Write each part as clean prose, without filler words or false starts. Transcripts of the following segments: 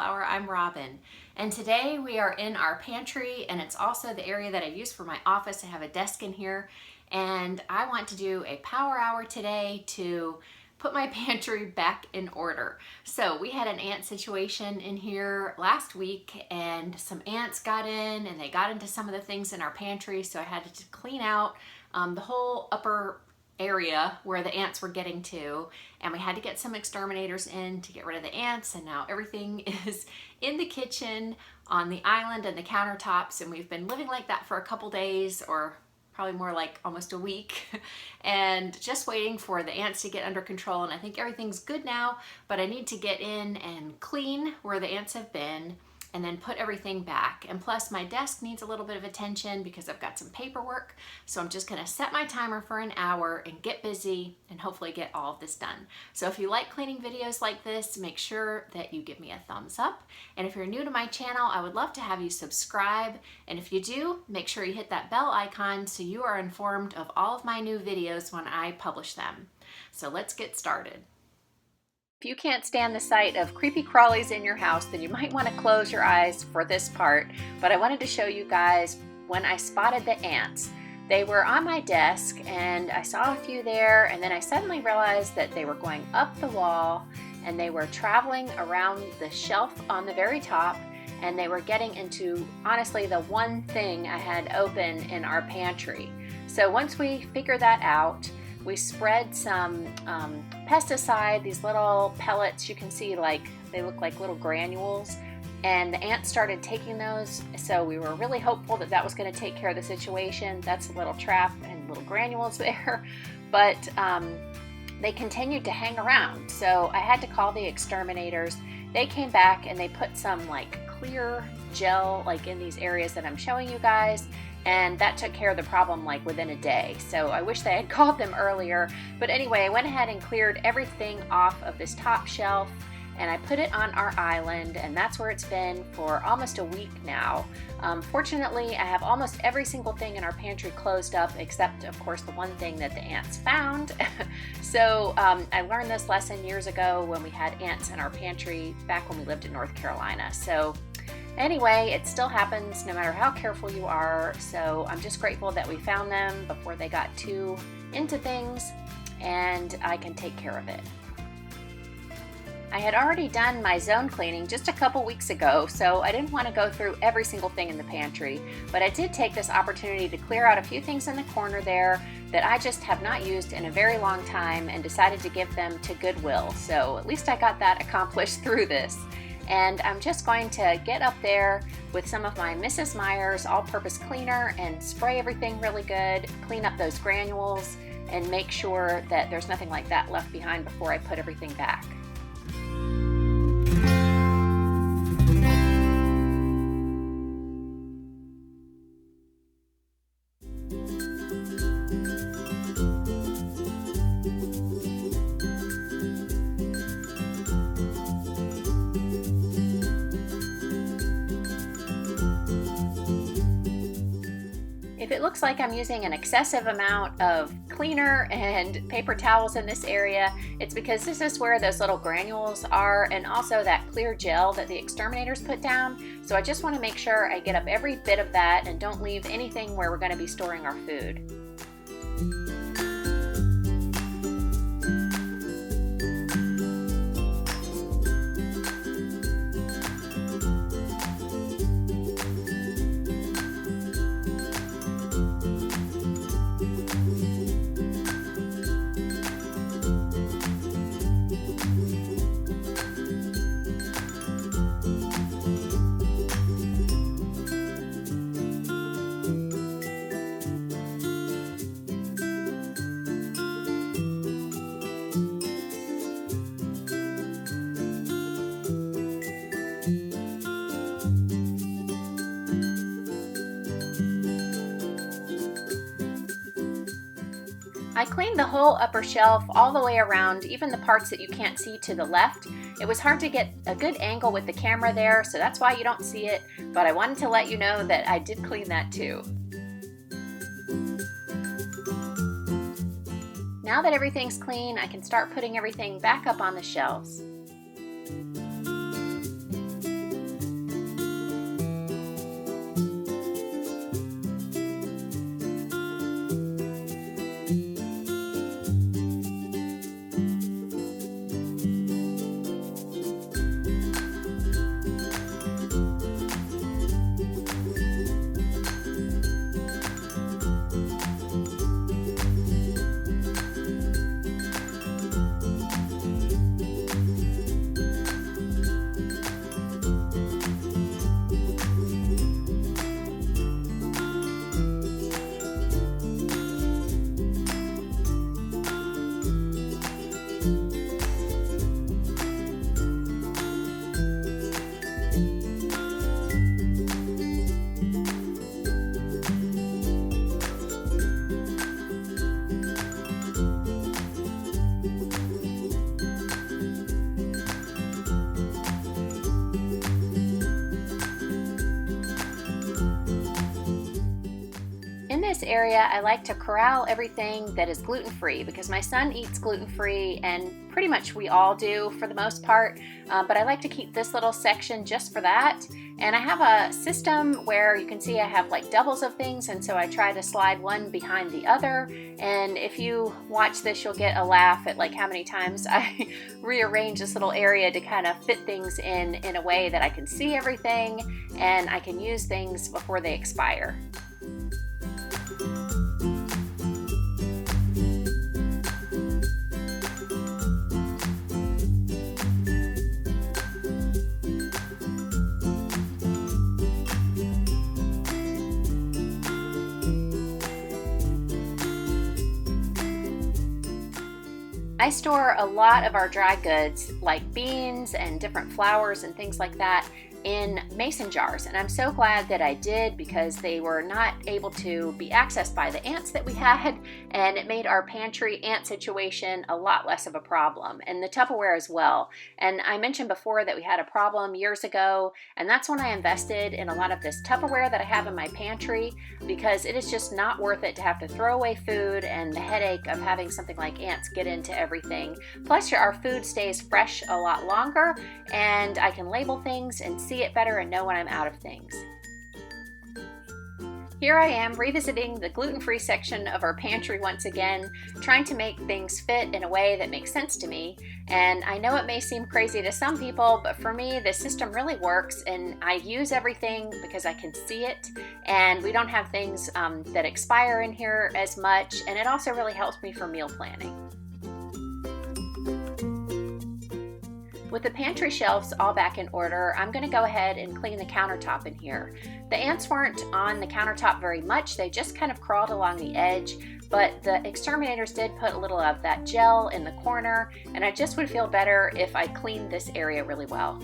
Flower. I'm Robin, and today we are in our pantry, and it's also the area that I use for my office. I have a desk in here, and I want to do a power hour today to put my pantry back in order. So we had an ant situation in here last week, and some ants got in and they got into some of the things in our pantry, so I had to clean out the whole upper area where the ants were getting to, and we had to get some exterminators in to get rid of the ants, and now everything is in the kitchen, on the island and the countertops, and we've been living like that for a couple days, or probably more like almost a week, and just waiting for the ants to get under control. And I think everything's good now, but I need to get in and clean where the ants have been and then put everything back. And plus my desk needs a little bit of attention because I've got some paperwork. So I'm just gonna set my timer for an hour and get busy and hopefully get all of this done. So if you like cleaning videos like this, make sure that you give me a thumbs up. And if you're new to my channel, I would love to have you subscribe. And if you do, make sure you hit that bell icon so you are informed of all of my new videos when I publish them. So let's get started. If you can't stand the sight of creepy crawlies in your house, then you might want to close your eyes for this part. But I wanted to show you guys when I spotted the ants. They were on my desk and I saw a few there, and then I suddenly realized that they were going up the wall and they were traveling around the shelf on the very top, and they were getting into, honestly, the one thing I had open in our pantry. So once we figured that out, we spread some pesticide, these little pellets, you can see like they look like little granules, and the ants started taking those. So we were really hopeful that that was going to take care of the situation. That's a little trap and little granules there, but they continued to hang around. So I had to call the exterminators. They came back and they put some like clear gel like in these areas that I'm showing you guys, and that took care of the problem like within a day. So I wish they had called them earlier. But anyway, I went ahead and cleared everything off of this top shelf, and I put it on our island, and that's where it's been for almost a week now. Fortunately, I have almost every single thing in our pantry closed up, except of course the one thing that the ants found. So I learned this lesson years ago when we had ants in our pantry back when we lived in North Carolina. So anyway, it still happens no matter how careful you are. So I'm just grateful that we found them before they got too into things, and I can take care of it. I had already done my zone cleaning just a couple weeks ago, so I didn't want to go through every single thing in the pantry, but I did take this opportunity to clear out a few things in the corner there that I just have not used in a very long time and decided to give them to Goodwill. So at least I got that accomplished through this. And I'm just going to get up there with some of my Mrs. Meyer's all-purpose cleaner and spray everything really good, clean up those granules, and make sure that there's nothing like that left behind before I put everything back. If it looks like I'm using an excessive amount of cleaner and paper towels in this area, it's because this is where those little granules are, and also that clear gel that the exterminators put down. So I just want to make sure I get up every bit of that and don't leave anything where we're going to be storing our food. I cleaned the whole upper shelf all the way around, even the parts that you can't see to the left. It was hard to get a good angle with the camera there, so that's why you don't see it, but I wanted to let you know that I did clean that too. Now that everything's clean, I can start putting everything back up on the shelves. area, I like to corral everything that is gluten-free because my son eats gluten-free, and pretty much we all do for the most part, but I like to keep this little section just for that. And I have a system where you can see I have like doubles of things, and so I try to slide one behind the other. And if you watch this, you'll get a laugh at like how many times I rearrange this little area to kind of fit things in a way that I can see everything and I can use things before they expire. I store a lot of our dry goods like beans and different flours and things like that in mason jars, and I'm so glad that I did because they were not able to be accessed by the ants that we had, and it made our pantry ant situation a lot less of a problem, and the Tupperware as well. And I mentioned before that we had a problem years ago, and that's when I invested in a lot of this Tupperware that I have in my pantry, because it is just not worth it to have to throw away food and the headache of having something like ants get into everything. Plus our food stays fresh a lot longer, and I can label things and see it better and know when I'm out of things. Here I am revisiting the gluten-free section of our pantry once again, trying to make things fit in a way that makes sense to me. And I know it may seem crazy to some people, but for me, the system really works, and I use everything because I can see it, and we don't have things that expire in here as much, and it also really helps me for meal planning. With the pantry shelves all back in order, I'm going to go ahead and clean the countertop in here. The ants weren't on the countertop very much, they just kind of crawled along the edge, but the exterminators did put a little of that gel in the corner, and I just would feel better if I cleaned this area really well.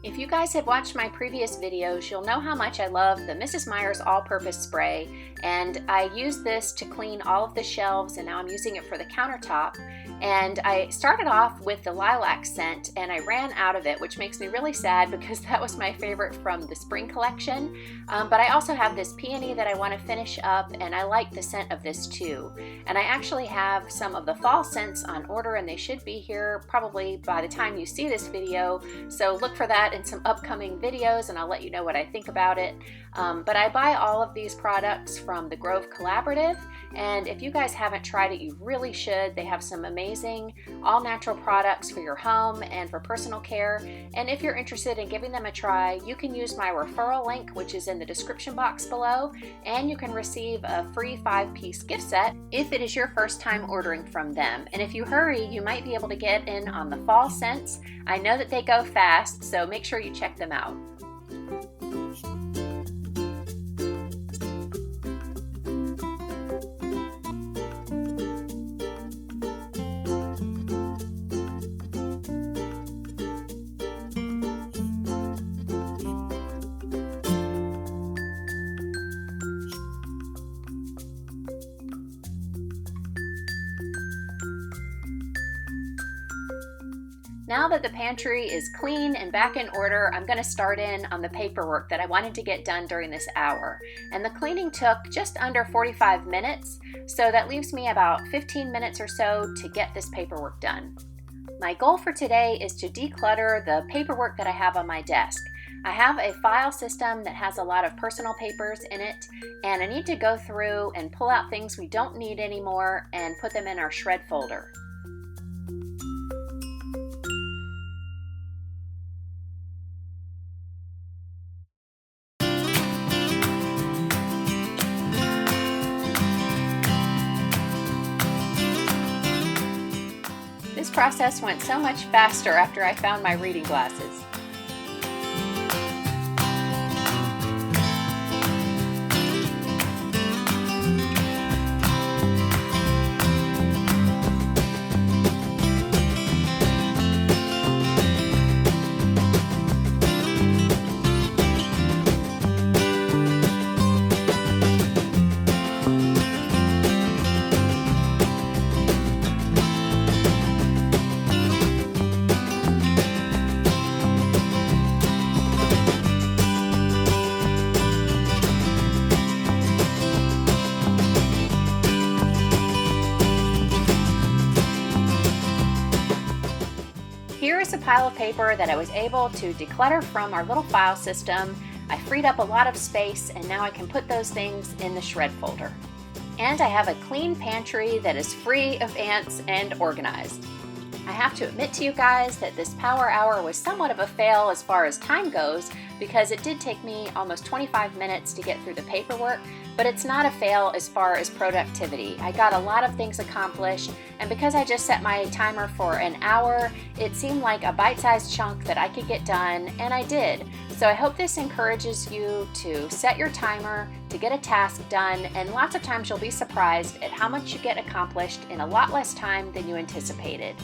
If you guys have watched my previous videos, you'll know how much I love the Mrs. Meyer's all-purpose spray, and I use this to clean all of the shelves, and now I'm using it for the countertop. And I started off with the lilac scent, and I ran out of it, which makes me really sad because that was my favorite from the spring collection. But I also have this peony that I want to finish up, and I like the scent of this too. And I actually have some of the fall scents on order, and they should be here probably by the time you see this video. So look for that in some upcoming videos, and I'll let you know what I think about it. But I buy all of these products from the Grove Collaborative, and if you guys haven't tried it, you really should. They have some amazing all-natural products for your home and for personal care, and if you're interested in giving them a try, you can use my referral link, which is in the description box below, and you can receive a free 5-piece gift set if it is your first time ordering from them. And if you hurry, you might be able to get in on the fall scents. I know that they go fast, so make sure you check them out. Now that the pantry is clean and back in order, I'm going to start in on the paperwork that I wanted to get done during this hour. And the cleaning took just under 45 minutes, so that leaves me about 15 minutes or so to get this paperwork done. My goal for today is to declutter the paperwork that I have on my desk. I have a file system that has a lot of personal papers in it, and I need to go through and pull out things we don't need anymore and put them in our shred folder. This process went so much faster after I found my reading glasses. pile of paper that I was able to declutter from our little file system. I freed up a lot of space, and now I can put those things in the shred folder. And I have a clean pantry that is free of ants and organized. I have to admit to you guys that this power hour was somewhat of a fail as far as time goes, because it did take me almost 25 minutes to get through the paperwork, but it's not a fail as far as productivity. I got a lot of things accomplished, and because I just set my timer for an hour, it seemed like a bite-sized chunk that I could get done, and I did. So I hope this encourages you to set your timer to get a task done, and lots of times you'll be surprised at how much you get accomplished in a lot less time than you anticipated.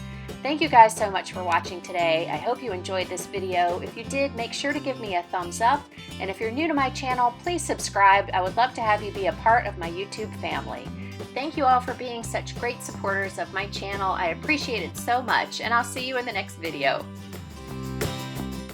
Thank you guys so much for watching today. I hope you enjoyed this video. If you did, make sure to give me a thumbs up. And if you're new to my channel, please subscribe. I would love to have you be a part of my YouTube family. Thank you all for being such great supporters of my channel. I appreciate it so much, and I'll see you in the next video.